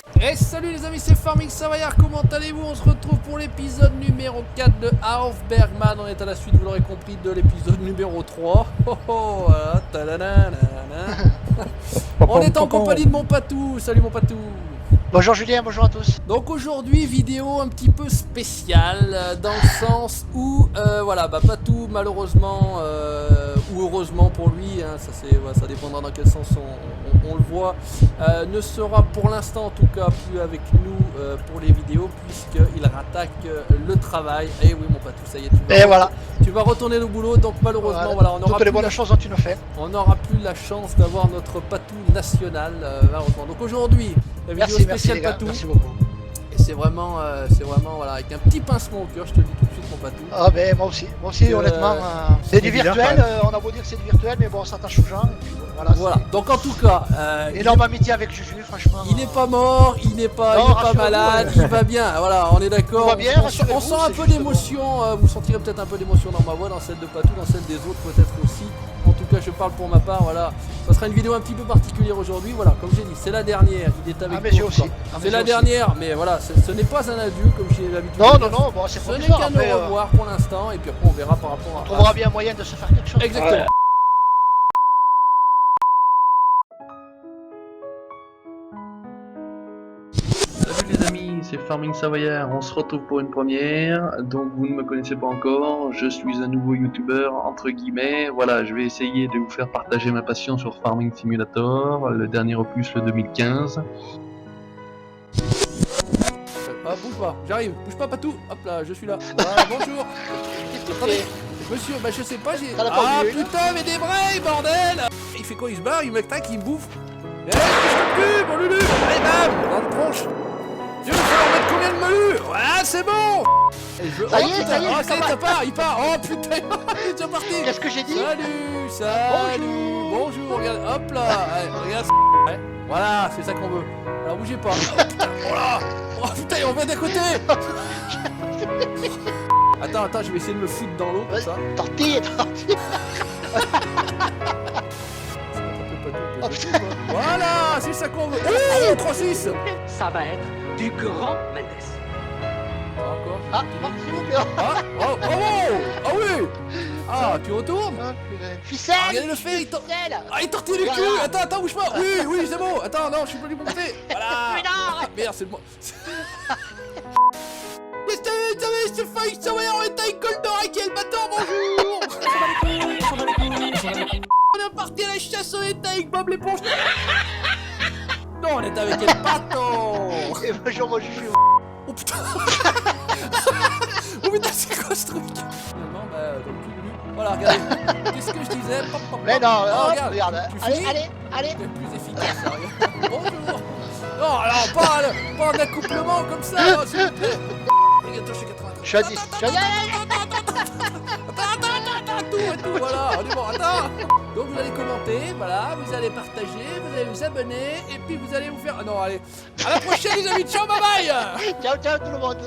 Et salut les amis, c'est Farming Savoyard, comment allez-vous? On se retrouve pour l'épisode numéro 4 de House of Bergman. On est à la suite, vous l'aurez compris, de l'épisode numéro 3. Oh oh, voilà, on est en compagnie de mon patou. Salut mon patou. Bonjour Julien, bonjour à tous. Donc aujourd'hui, vidéo un petit peu spéciale, dans le sens où, voilà, Patou, malheureusement, ou heureusement pour lui, hein, ça dépendra dans quel sens on le voit, ne sera pour l'instant en tout cas plus avec nous pour les vidéos, puisqu'il rattaque le travail. Et oui mon Patou, ça y est, tu vas retourner au boulot, donc malheureusement, voilà, on aura toutes les bonnes choses dont tu nous fais. On n'aura plus la chance d'avoir notre Patou national, malheureusement. Donc aujourd'hui, la vidéo spéciale Patou. Merci beaucoup. Et c'est vraiment voilà, avec un petit pincement au cœur, je te le dis tout de suite mon Patou. Ah ben moi aussi honnêtement, c'est du virtuel, on a beau dire que c'est du virtuel, mais bon on s'attache aux gens. Et puis, voilà. Donc en tout cas, énorme amitié avec Juju, franchement. Il n'est pas mort, il n'est pas malade, il va bien. Voilà, on est d'accord. Il va bien, on sent un peu d'émotion. Vous sentirez peut-être un peu d'émotion dans ma voix, dans celle de Patou, dans celle des autres peut-être aussi. En tout cas, je parle pour ma part, voilà. Ça sera une vidéo un petit peu particulière aujourd'hui, voilà, comme j'ai dit, c'est la dernière, il est avec nous. C'est la dernière, mais voilà, ce n'est pas un adieu, comme j'ai l'habitude de dire. Non, bon, c'est ce n'est qu'un au revoir pour l'instant, et puis après on verra par rapport à... On trouvera bien moyen de se faire quelque chose. Exactement. Ouais. Salut les amis, c'est Farming Savoyard, on se retrouve pour une première. Donc vous ne me connaissez pas encore, je suis un nouveau youtubeur entre guillemets. Voilà, je vais essayer de vous faire partager ma passion sur Farming Simulator, le dernier opus, le 2015. Ah, bouge pas, j'arrive, bouge pas Patou, hop là, je suis là. Voilà, bonjour. Attendez, monsieur, je sais pas, j'ai... Ah putain, mais des vrais, bordel. Il fait quoi, il se barre, il me tac, il me bouffe. Eh, je te pue, mon Lulu. Allez, bam, dans le tronche. Dieu, il faut leur mettre combien de malus? Voilà, c'est bon. Ça y est, ça y est, ça part, il part. Oh putain, il est déjà parti. Qu'est-ce que j'ai dit? Salut, bonjour, regarde, hop là, allez, regarde, ouais. Voilà, c'est ça qu'on veut. Alors bougez pas. Oh putain, oh là. Oh putain, on vient d'à côté. Attends, je vais essayer de me foutre dans l'eau comme ça. Tortille. Voilà, c'est ça qu'on veut. Oh, 3-6. Ça va être du grand Mendes. Encore. Ah, s'il vous plaît. Ah oui. Ah, tu retournes. Ficelle. Regardez le fer, il tortille du cul. Attends, bouge pas. Oui, c'est bon. Attends, non, je suis pas du bon côté. Voilà. Ah, merde, c'est le moi. C'est Farming Savoyard, on est avec Goldorak et le bâtard, bonjour. On est parti à la chasse, on est avec Bob l'éponge. Non, on est avec El Pato. Et bonjour mon Juju. Oh putain. Oh putain, c'est quoi ce truc? Finalement, voilà, regardez. Qu'est-ce que je disais? Mais non, regarde. Allez. C'est plus efficace, là, regarde. Bonjour. Non, alors, pas un accouplement comme ça, s'il vous plaît. Regarde, je suis 80. Je suis à 10. Attends, voilà, on est bon, attends. Donc vous allez commenter, voilà, vous allez partager, vous allez vous abonner, et puis vous allez vous faire... Ah non, allez, à la prochaine les amis, ciao, bye bye. Ciao tout le monde.